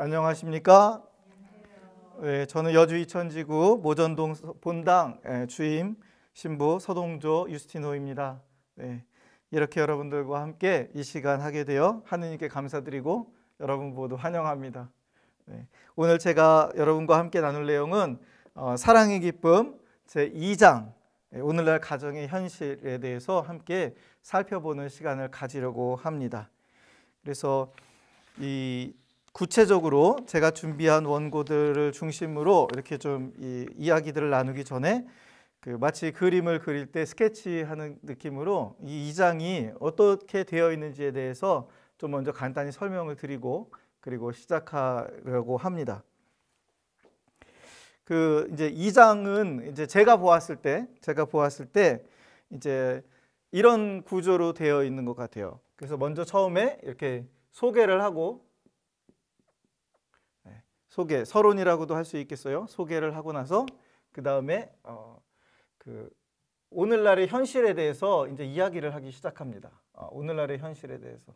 안녕하십니까? 네, 저는 여주 이천지구 모전동 본당 주임 신부 서동조 유스티노입니다. 네, 이렇게 여러분들과 함께 이 시간 하게 되어 하느님께 감사드리고 여러분 모두 환영합니다. 네, 오늘 제가 여러분과 함께 나눌 내용은 사랑의 기쁨 제2장 오늘날 가정의 현실에 대해서 함께 살펴보는 시간을 가지려고 합니다. 그래서 구체적으로 제가 준비한 원고들을 중심으로 이렇게 좀 이야기들을 나누기 전에 마치 그림을 그릴 때 스케치하는 느낌으로 이 2장이 어떻게 되어 있는지에 대해서 좀 먼저 간단히 설명을 드리고 그리고 시작하려고 합니다. 이제 2장은 이제 제가 보았을 때 이제 이런 구조로 되어 있는 것 같아요. 그래서 먼저 처음에 이렇게 소개를 하고 서론이라고도 할 수 있겠어요. 소개를 하고 나서 그 다음에 오늘날의 현실에 대해서 이제 이야기를 하기 시작합니다. 오늘날의 현실에 대해서.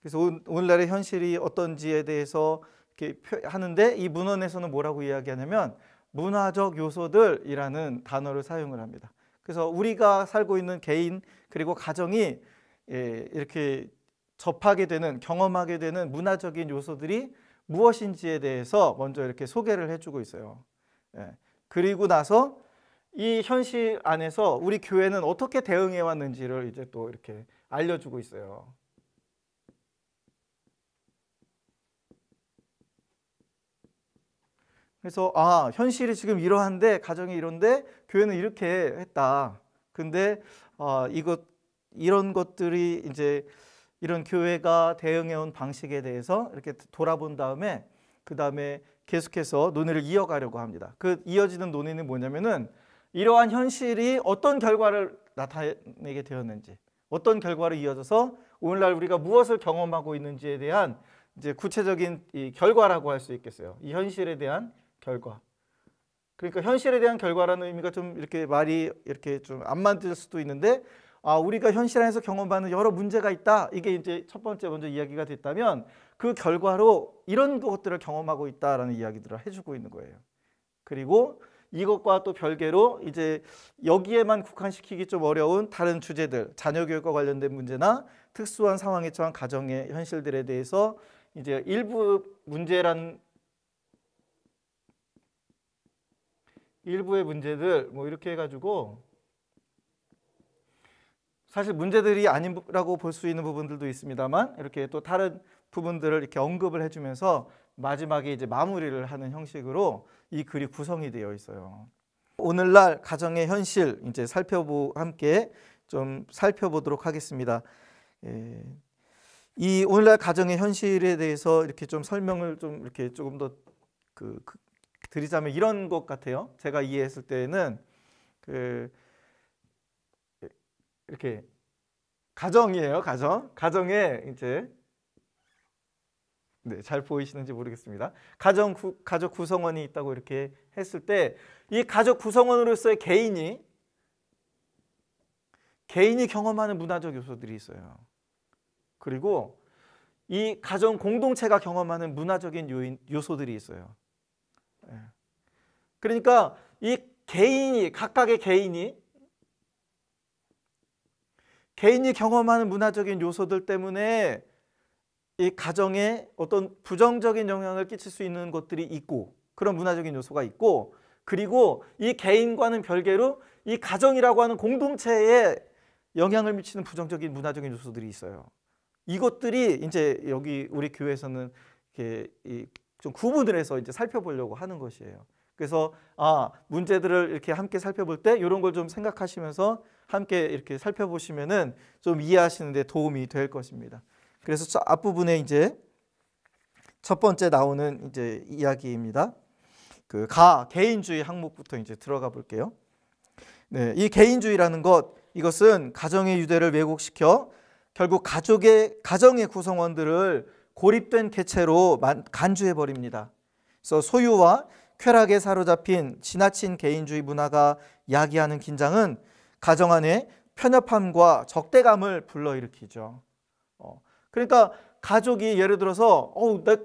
그래서 오늘날의 현실이 어떤지에 대해서 이렇게 하는데 이 문헌에서는 뭐라고 이야기하냐면 문화적 요소들이라는 단어를 사용을 합니다. 그래서 우리가 살고 있는 개인 그리고 가정이 이렇게 접하게 되는 경험하게 되는 문화적인 요소들이 무엇인지에 대해서 먼저 이렇게 소개를 해주고 있어요. 그리고 나서 이 현실 안에서 우리 교회는 어떻게 대응해 왔는지를 이제 또 이렇게 알려주고 있어요. 그래서 현실이 지금 이러한데 가정이 이런데 교회는 이렇게 했다. 근데 이런 것들이 이제 이런 교회가 대응해온 방식에 대해서 이렇게 돌아본 다음에 그 다음에 계속해서 논의를 이어가려고 합니다. 이어지는 논의는 뭐냐면은 이러한 현실이 어떤 결과를 나타내게 되었는지, 어떤 결과로 이어져서 오늘날 우리가 무엇을 경험하고 있는지에 대한 이제 구체적인 이 결과라고 할 수 있겠어요. 이 현실에 대한 결과. 그러니까 현실에 대한 결과라는 의미가 좀 이렇게 말이 이렇게 좀 안 맞을 수도 있는데 우리가 현실 안에서 경험하는 여러 문제가 있다. 이게 이제 첫 번째 먼저 이야기가 됐다면 그 결과로 이런 것들을 경험하고 있다라는 이야기들을 해주고 있는 거예요. 그리고 이것과 또 별개로 이제 여기에만 국한시키기 좀 어려운 다른 주제들, 자녀 교육과 관련된 문제나 특수한 상황에 처한 가정의 현실들에 대해서 이제 일부의 문제들 뭐 이렇게 해가지고 사실 문제들이 아니라고 볼 수 있는 부분들도 있습니다만 이렇게 또 다른 부분들을 이렇게 언급을 해주면서 마지막에 이제 마무리를 하는 형식으로 이 글이 구성이 되어 있어요. 오늘날 가정의 현실 이제 함께 좀 살펴보도록 하겠습니다. 이 오늘날 가정의 현실에 대해서 이렇게 좀 설명을 좀 이렇게 조금 더 드리자면 이런 것 같아요. 제가 이해했을 때는 이렇게 가정이에요. 가정에 이제 잘 보이시는지 모르겠습니다. 가족 구성원이 있다고 이렇게 했을 때 이 가족 구성원으로서의 개인이 경험하는 문화적 요소들이 있어요. 그리고 이 가정 공동체가 경험하는 문화적인 요소들이 있어요. 그러니까 이 각각의 개인이 경험하는 문화적인 요소들 때문에 이 가정에 어떤 부정적인 영향을 끼칠 수 있는 것들이 있고 그런 문화적인 요소가 있고 그리고 이 개인과는 별개로 이 가정이라고 하는 공동체에 영향을 미치는 부정적인 문화적인 요소들이 있어요. 이것들이 이제 여기 우리 교회에서는 이렇게 좀 구분을 해서 이제 살펴보려고 하는 것이에요. 그래서 문제들을 이렇게 함께 살펴볼 때 이런 걸 좀 생각하시면서 함께 이렇게 살펴보시면은 좀 이해하시는 데 도움이 될 것입니다. 그래서 앞부분에 이제 첫 번째 나오는 이제 이야기입니다. 개인주의 항목부터 이제 들어가 볼게요. 이 개인주의라는 이것은 가정의 유대를 왜곡시켜 결국 가정의 구성원들을 고립된 개체로 간주해 버립니다. 그래서 소유와 쾌락에 사로잡힌 지나친 개인주의 문화가 야기하는 긴장은 가정 안에 편협함과 적대감을 불러일으키죠. 그러니까 가족이 예를 들어서 내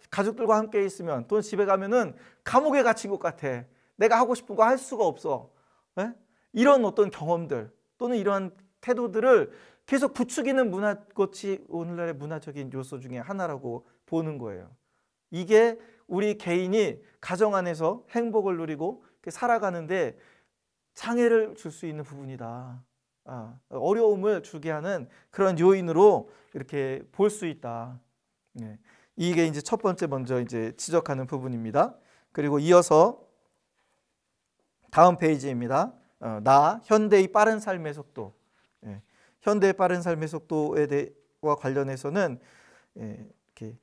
가족들과 함께 있으면 또는 집에 가면은 감옥에 갇힌 것 같아. 내가 하고 싶은 거 할 수가 없어. 네? 이런 어떤 경험들 또는 이러한 태도들을 계속 부추기는 것이 오늘날의 문화적인 요소 중에 하나라고 보는 거예요. 이게 우리 개인이 가정 안에서 행복을 누리고 살아가는데 장애를 줄 수 있는 부분이다. 어려움을 주게 하는 그런 요인으로 이렇게 볼 수 있다. 네. 이게 이제 첫 번째 먼저 이제 지적하는 부분입니다. 그리고 이어서 다음 페이지입니다. 현대의 빠른 삶의 속도. 예. 현대의 빠른 삶의 속도와 관련해서는 이렇게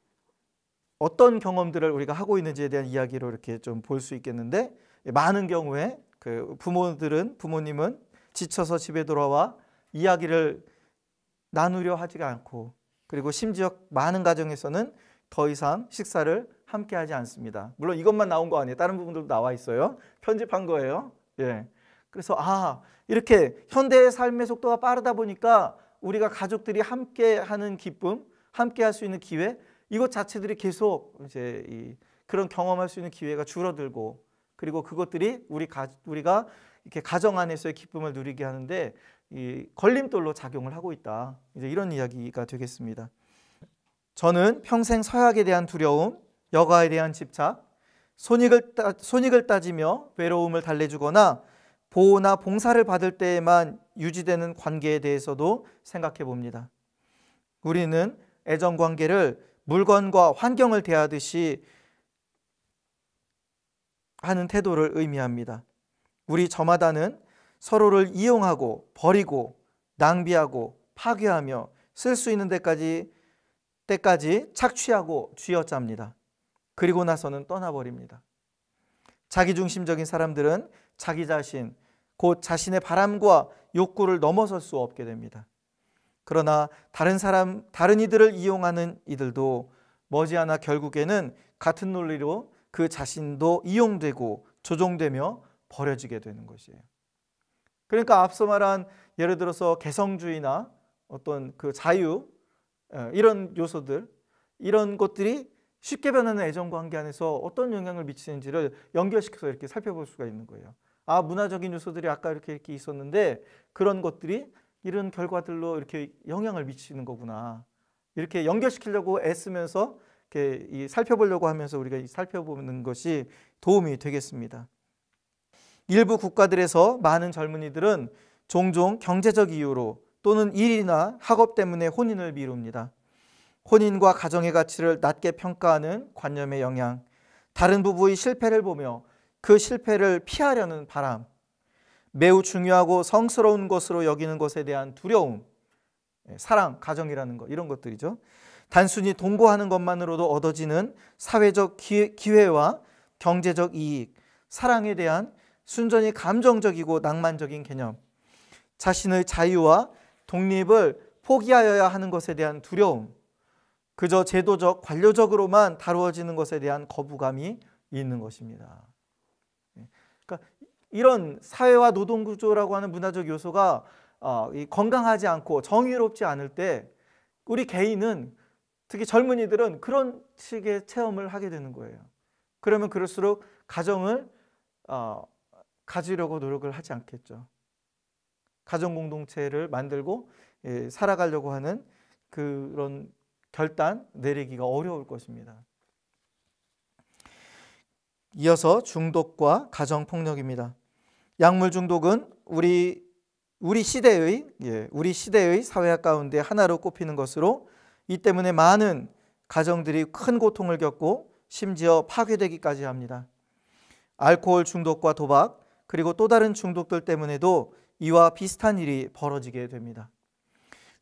어떤 경험들을 우리가 하고 있는지에 대한 이야기로 이렇게 좀 볼 수 있겠는데, 많은 경우에 그 부모님은 지쳐서 집에 돌아와 이야기를 나누려 하지가 않고, 그리고 심지어 많은 가정에서는 더 이상 식사를 함께 하지 않습니다. 물론 이것만 나온 거 아니에요. 다른 부분들도 나와 있어요. 편집한 거예요. 예. 그래서 이렇게 현대의 삶의 속도가 빠르다 보니까 우리가 가족들이 함께 하는 기쁨, 함께 할 수 있는 기회, 이것 자체들이 계속 이제 그런 경험할 수 있는 기회가 줄어들고, 그리고 그것들이 우리가 이렇게 가정 안에서의 기쁨을 누리게 하는데 이 걸림돌로 작용을 하고 있다. 이제 이런 이야기가 되겠습니다. 저는 평생 서약에 대한 두려움, 여가에 대한 집착, 손익을 따지며 외로움을 달래주거나 보호나 봉사를 받을 때에만 유지되는 관계에 대해서도 생각해 봅니다. 우리는 애정관계를 물건과 환경을 대하듯이 하는 태도를 의미합니다. 우리 저마다는 서로를 이용하고 버리고 낭비하고 파괴하며 쓸 수 있는 때까지 착취하고 쥐어짭니다. 그리고 나서는 떠나버립니다. 자기중심적인 사람들은 자기 자신, 곧 자신의 바람과 욕구를 넘어설 수 없게 됩니다. 그러나 다른 이들을 이용하는 이들도 머지않아 결국에는 같은 논리로 그 자신도 이용되고 조종되며 버려지게 되는 것이에요. 그러니까 앞서 말한 예를 들어서 개성주의나 어떤 그 자유, 이런 요소들, 이런 것들이 쉽게 변하는 애정관계 안에서 어떤 영향을 미치는지를 연결시켜서 이렇게 살펴볼 수가 있는 거예요. 문화적인 요소들이 아까 이렇게 있었는데 그런 것들이 이런 결과들로 이렇게 영향을 미치는 거구나. 이렇게 연결시키려고 애쓰면서 이렇게 살펴보려고 하면서 우리가 살펴보는 것이 도움이 되겠습니다. 일부 국가들에서 많은 젊은이들은 종종 경제적 이유로 또는 일이나 학업 때문에 혼인을 미룹니다. 혼인과 가정의 가치를 낮게 평가하는 관념의 영향, 다른 부부의 실패를 보며 그 실패를 피하려는 바람, 매우 중요하고 성스러운 것으로 여기는 것에 대한 두려움, 사랑, 가정이라는 것, 이런 것들이죠. 단순히 동거하는 것만으로도 얻어지는 사회적 기회와 경제적 이익, 사랑에 대한 순전히 감정적이고 낭만적인 개념, 자신의 자유와 독립을 포기하여야 하는 것에 대한 두려움, 그저 제도적, 관료적으로만 다루어지는 것에 대한 거부감이 있는 것입니다. 그러니까 이런 사회와 노동구조라고 하는 문화적 요소가 건강하지 않고 정의롭지 않을 때 우리 개인은, 특히 젊은이들은 그런 식의 체험을 하게 되는 거예요. 그러면 그럴수록 가정을 가지려고 노력을 하지 않겠죠. 가정 공동체를 만들고 살아가려고 하는 그런 결단 내리기가 어려울 것입니다. 이어서 중독과 가정폭력입니다. 약물 중독은 우리 시대의 사회학 가운데 하나로 꼽히는 것으로, 이 때문에 많은 가정들이 큰 고통을 겪고 심지어 파괴되기까지 합니다. 알코올 중독과 도박, 그리고 또 다른 중독들 때문에도 이와 비슷한 일이 벌어지게 됩니다.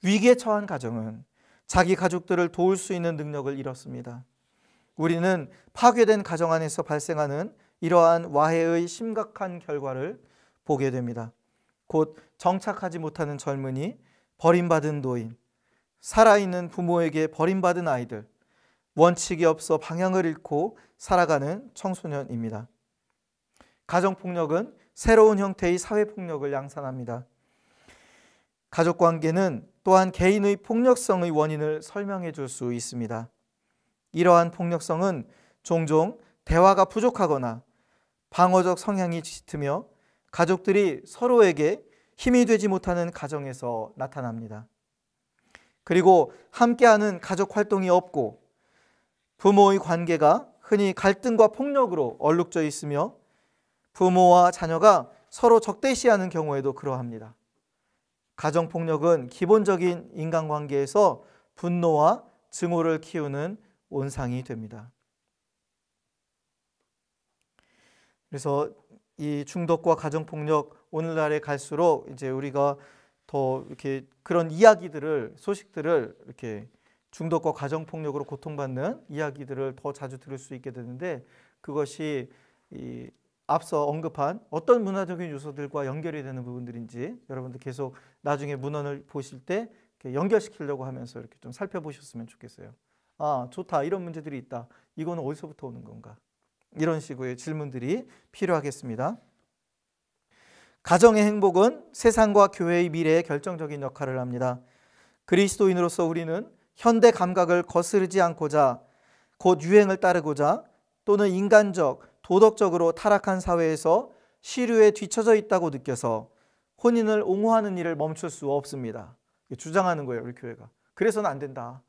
위기에 처한 가정은 자기 가족들을 도울 수 있는 능력을 잃었습니다. 우리는 파괴된 가정 안에서 발생하는 이러한 와해의 심각한 결과를 보게 됩니다. 곧 정착하지 못하는 젊은이, 버림받은 노인, 살아있는 부모에게 버림받은 아이들, 원칙이 없어 방향을 잃고 살아가는 청소년입니다. 가정폭력은 새로운 형태의 사회폭력을 양산합니다. 가족관계는 또한 개인의 폭력성의 원인을 설명해 줄 수 있습니다. 이러한 폭력성은 종종 대화가 부족하거나 방어적 성향이 짙으며 가족들이 서로에게 힘이 되지 못하는 가정에서 나타납니다. 그리고 함께하는 가족 활동이 없고 부모의 관계가 흔히 갈등과 폭력으로 얼룩져 있으며 부모와 자녀가 서로 적대시하는 경우에도 그러합니다. 가정폭력은 기본적인 인간관계에서 분노와 증오를 키우는 온상이 됩니다. 그래서 이 중독과 가정폭력 오늘날에 갈수록 이제 우리가 더 이렇게 그런 이야기들을 소식들을 이렇게 중독과 가정폭력으로 고통받는 이야기들을 더 자주 들을 수 있게 되는데 그것이 이 앞서 언급한 어떤 문화적인 요소들과 연결이 되는 부분들인지 여러분들 계속 나중에 문헌을 보실 때 연결시키려고 하면서 이렇게 좀 살펴보셨으면 좋겠어요. 아, 좋다. 이런 문제들이 있다. 이거는 어디서부터 오는 건가? 이런 식의 질문들이 필요하겠습니다. 가정의 행복은 세상과 교회의 미래에 결정적인 역할을 합니다. 그리스도인으로서 우리는 현대 감각을 거스르지 않고자 곧 유행을 따르고자 또는 인간적, 도덕적으로 타락한 사회에서 시류에 뒤처져 있다고 느껴서 혼인을 옹호하는 일을 멈출 수 없습니다. 주장하는 거예요, 우리 교회가. 그래서는 안 된다.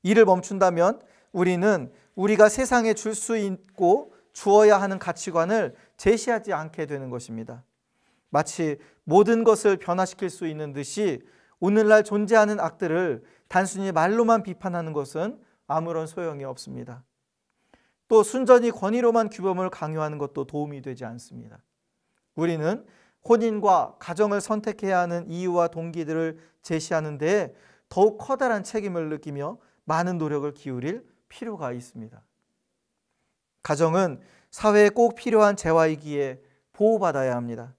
이를 멈춘다면 우리는 우리가 세상에 줄 수 있고 주어야 하는 가치관을 제시하지 않게 되는 것입니다. 마치 모든 것을 변화시킬 수 있는 듯이 오늘날 존재하는 악들을 단순히 말로만 비판하는 것은 아무런 소용이 없습니다. 또 순전히 권위로만 규범을 강요하는 것도 도움이 되지 않습니다. 우리는 혼인과 가정을 선택해야 하는 이유와 동기들을 제시하는 데에 더욱 커다란 책임을 느끼며 많은 노력을 기울일 필요가 있습니다. 가정은 사회에 꼭 필요한 재화이기에 보호받아야 합니다.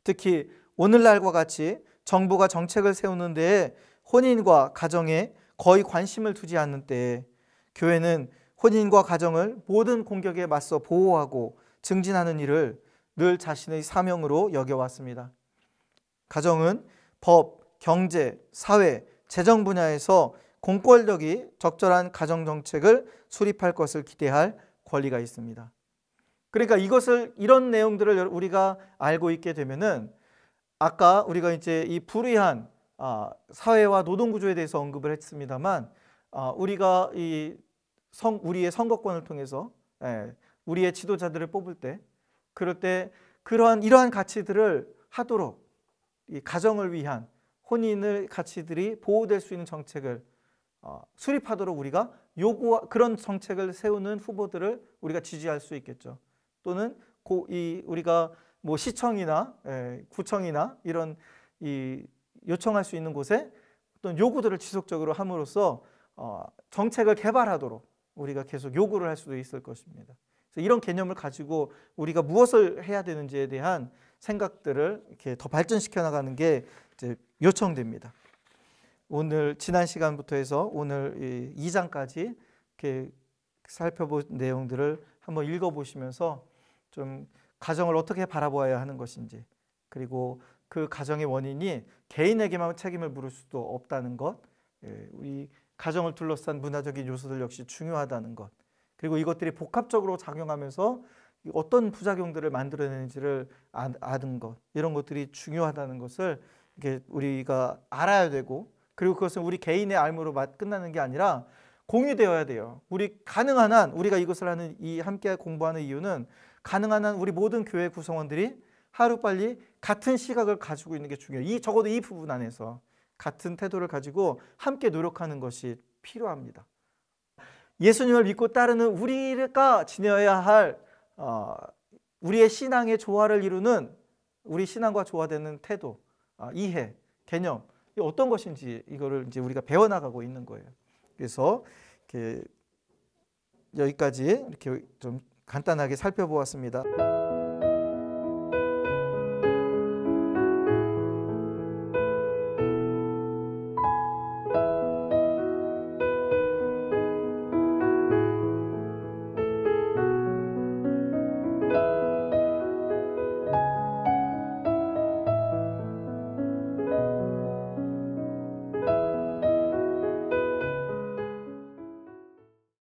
특히 오늘날과 같이 정부가 정책을 세우는 데에 혼인과 가정에 거의 관심을 두지 않는 때에 교회는 혼인과 가정을 모든 공격에 맞서 보호하고 증진하는 일을 늘 자신의 사명으로 여겨왔습니다. 가정은 법, 경제, 사회, 재정 분야에서 공권력이 적절한 가정정책을 수립할 것을 기대할 권리가 있습니다. 그러니까 이런 내용들을 우리가 알고 있게 되면은 아까 우리가 이제 이 불의한 사회와 노동구조에 대해서 언급을 했습니다만 우리가 우리의 선거권을 통해서 우리의 지도자들을 뽑을 때 그럴 때 이러한 가치들을 하도록 이 가정을 위한 혼인의 가치들이 보호될 수 있는 정책을 수립하도록 우리가 그런 정책을 세우는 후보들을 우리가 지지할 수 있겠죠. 또는 우리가 뭐 시청이나 구청이나 이런 요청할 수 있는 곳에 어떤 요구들을 지속적으로 함으로써 정책을 개발하도록 우리가 계속 요구를 할 수도 있을 것입니다. 그래서 이런 개념을 가지고 우리가 무엇을 해야 되는지에 대한 생각들을 이렇게 더 발전시켜 나가는 게 이제 요청됩니다. 오늘 지난 시간부터 해서 오늘 2장까지 이렇게 살펴본 내용들을 한번 읽어보시면서 좀 가정을 어떻게 바라보아야 하는 것인지 그리고 그 가정의 원인이 개인에게만 책임을 물을 수도 없다는 것, 우리 가정을 둘러싼 문화적인 요소들 역시 중요하다는 것, 그리고 이것들이 복합적으로 작용하면서 어떤 부작용들을 만들어내는지를 아는 것, 이런 것들이 중요하다는 것을 우리가 알아야 되고, 그리고 그것은 우리 개인의 알무로 끝나는 게 아니라 공유되어야 돼요. 가능한 한 우리가 이것을 하는 함께 공부하는 이유는 가능한 한 우리 모든 교회 구성원들이 하루빨리 같은 시각을 가지고 있는 게 중요해요. 적어도 이 부분 안에서 같은 태도를 가지고 함께 노력하는 것이 필요합니다. 예수님을 믿고 따르는 우리가 지녀야 할 우리의 신앙의 조화를 이루는 우리 신앙과 조화되는 태도, 이해, 개념, 어떤 것인지 이거를 이제 우리가 배워나가고 있는 거예요. 그래서 여기까지 이렇게 좀 간단하게 살펴보았습니다.